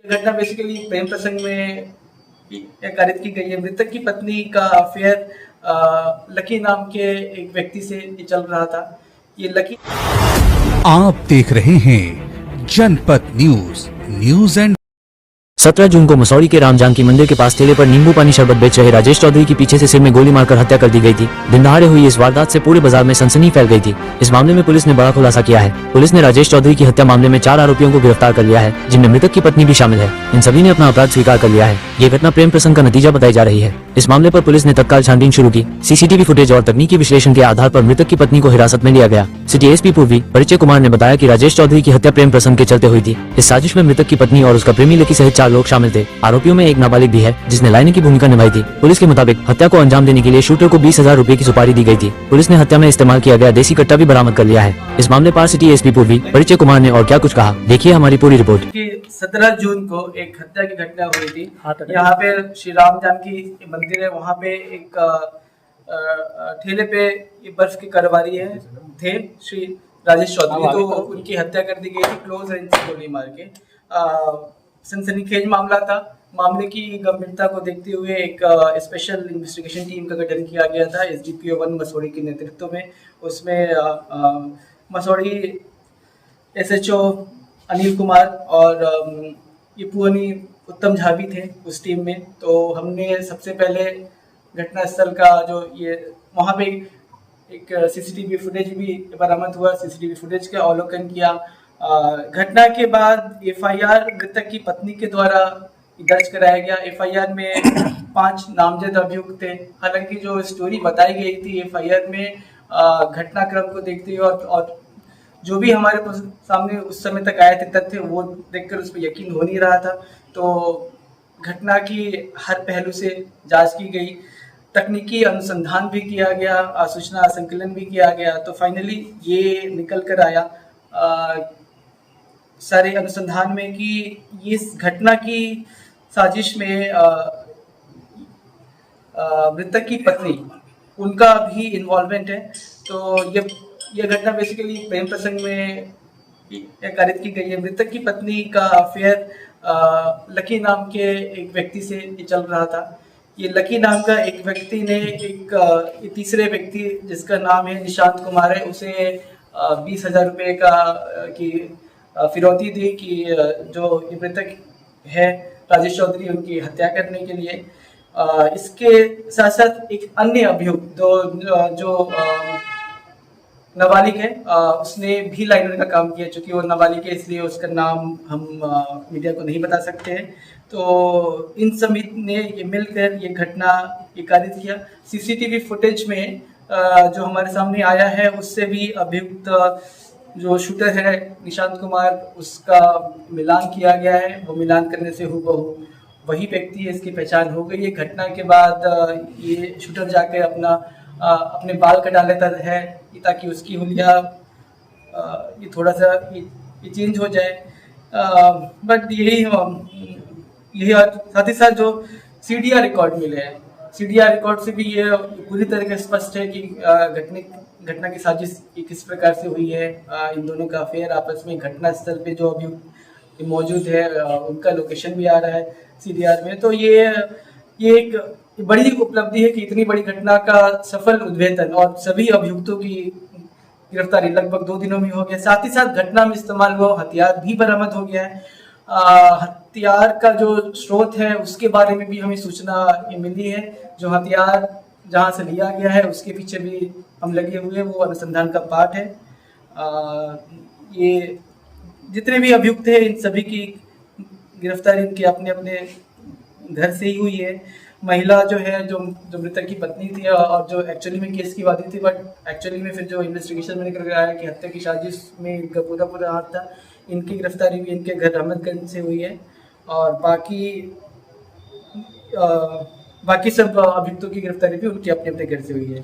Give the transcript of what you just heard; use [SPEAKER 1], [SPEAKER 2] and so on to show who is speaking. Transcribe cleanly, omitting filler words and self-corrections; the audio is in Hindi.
[SPEAKER 1] ये घटना बेसिकली प्रेम प्रसंग में कारित की गई है। मृतक की पत्नी का अफेयर लकी नाम के एक व्यक्ति से चल रहा था। ये लकी
[SPEAKER 2] आप देख रहे हैं जनपद न्यूज, न्यूज एंड
[SPEAKER 3] 17 जून को मसौरी के राम जानकी मंदिर के पास ठेले पर नींबू पानी शरबत बेच रहे राजेश चौधरी की पीछे से सिर में गोली मारकर हत्या कर दी गई थी। दिन दहाड़े हुई इस वारदात से पूरे बाजार में सनसनी फैल गई थी। इस मामले में पुलिस ने बड़ा खुलासा किया है। पुलिस ने राजेश चौधरी की हत्या मामले में 4 आरोपियों को गिरफ्तार कर लिया है, जिनमें मृतक की पत्नी भी शामिल है। इन सभी ने अपना अपराध स्वीकार कर लिया है। ये घटना प्रेम प्रसंग का नतीजा बताई जा रही है। इस मामले पर पुलिस ने तत्काल छानबीन शुरू की। सीसीटीवी फुटेज और तकनीकी विश्लेषण के आधार पर मृतक की पत्नी को हिरासत में लिया गया। सिटी एसपी पूर्वी परिचय कुमार ने बताया कि राजेश चौधरी की हत्या प्रेम प्रसंग के चलते हुई थी। इस साजिश में मृतक की पत्नी और उसका प्रेमी लकी सहित 4 लोग शामिल थे। आरोपियों में एक नाबालिग भी है, जिसने लाइने की भूमिका निभाई थी। पुलिस के मुताबिक हत्या को अंजाम देने के लिए शूटर को 20,000 रुपए की सुपारी दी गई थी। पुलिस ने हत्या में इस्तेमाल किया गया देसी कट्टा भी बरामद कर लिया है। इस मामले पर सिटी एसपी पूर्वी परिचय कुमार ने और क्या कुछ कहा, देखिए हमारी पूरी रिपोर्ट।
[SPEAKER 1] 17 जून को एक हत्या की घटना हुई थी। यहाँ पे श्री राम जानकी मंदिर है, वहाँ पे एक ठेले पे बर्फ की कारोबारी है थे श्री राजेश चौधरी, तो उनकी हत्या कर दी गई थी क्लोज रेंज से गोली मार के। सनसनीखेज मामला था। मामले की गंभीरता को देखते हुए एक स्पेशल इन्वेस्टिगेशन टीम का गठन किया गया था एसडीपीओ 1 मसौड़ी के नेतृत्व में। उसमें मसौड़ी एसएचओ अनिल कुमार और ये उत्तम झा भी थे उस टीम में। तो हमने सबसे पहले घटनास्थल का जो ये वहाँ पे एक सीसीटीवी फुटेज भी बरामद हुआ, सीसीटीवी फुटेज का अवलोकन किया। घटना के बाद एफआईआर मृतक की पत्नी के द्वारा दर्ज कराया गया। एफआईआर में 5 नामजद अभियुक्त थे। हालांकि जो स्टोरी बताई गई थी एफआईआर में घटनाक्रम को देखते हुए और जो भी हमारे सामने उस समय तक आए थे तथ्य, वो देखकर उस पर यकीन हो नहीं रहा था। तो घटना की हर पहलू से जांच की गई, तकनीकी अनुसंधान भी किया गया, सूचना संकलन भी किया गया। तो फाइनली ये निकल कर आया सारे अनुसंधान में कि इस घटना की साजिश में मृतक की पत्नी उनका भी इन्वॉल्वमेंट है। तो ये घटना बेसिकली प्रेम प्रसंग में कारित की गई है। मृतक की पत्नी का अफेयर लकी नाम के एक व्यक्ति से चल रहा था। ये लकी नाम का एक व्यक्ति ने एक तीसरे व्यक्ति जिसका नाम है निशांत कुमार है, उसे 20,000 रुपये की फिरौती दी कि जो मृतक है राजेश चौधरी उनकी हत्या करने के लिए। इसके साथ साथ एक अन्य अभियुक्त जो नाबालिग है, उसने भी लाइनर का काम किया। चूंकि वो नाबालिग है इसलिए उसका नाम हम मीडिया को नहीं बता सकते हैं। तो इन सभी ने ये मिलकर ये घटना कारित किया। सीसीटीवी फुटेज में जो हमारे सामने आया है उससे भी अभियुक्त जो शूटर है निशांत कुमार, उसका मिलान किया गया है। वो मिलान करने से हूबहू वही व्यक्ति है, इसकी पहचान हो गई है। घटना के बाद ये शूटर जाके अपने बाल कटा लेता है ताकि उसकी हुलिया ये थोड़ा सा ये चेंज हो जाए। बट यही साथ ही साथ जो सीडीआर रिकॉर्ड मिले हैं, सीडीआर रिकॉर्ड से भी ये पूरी तरह से स्पष्ट है कि घटना की साजिश किस प्रकार से हुई है। इन दोनों का अफेयर आपस में घटना स्थल पे जो अभी मौजूद है उनका लोकेशन भी आ रहा है सीडीआर में। तो ये एक बड़ी उपलब्धि है कि इतनी बड़ी घटना का सफल उद्भेदन और सभी अभियुक्तों की गिरफ्तारी लगभग 2 दिनों में हो गया। साथ ही साथ घटना में इस्तेमाल हुआ हथियार भी बरामद हो गया है। हथियार का जो स्रोत है उसके बारे में भी हमें सूचना मिली है। जो हथियार जहाँ से लिया गया है उसके पीछे भी हम लगे हुए, वो अनुसंधान का पार्ट है। ये जितने भी अभियुक्त हैं इन सभी की गिरफ्तारी इनके अपने अपने घर से ही हुई है। महिला जो है जो मृतक की पत्नी थी और जो एक्चुअली में केस की वादी थी, बट एक्चुअली में फिर जो इन्वेस्टिगेशन में निकल आया कि हत्या की साजिश में इनका पूरा हाथ था। इनकी गिरफ्तारी भी इनके घर अहमदगंज से हुई है और बाकी सब अभियुक्तों की गिरफ्तारी भी उनके अपने अपने घर से हुई है।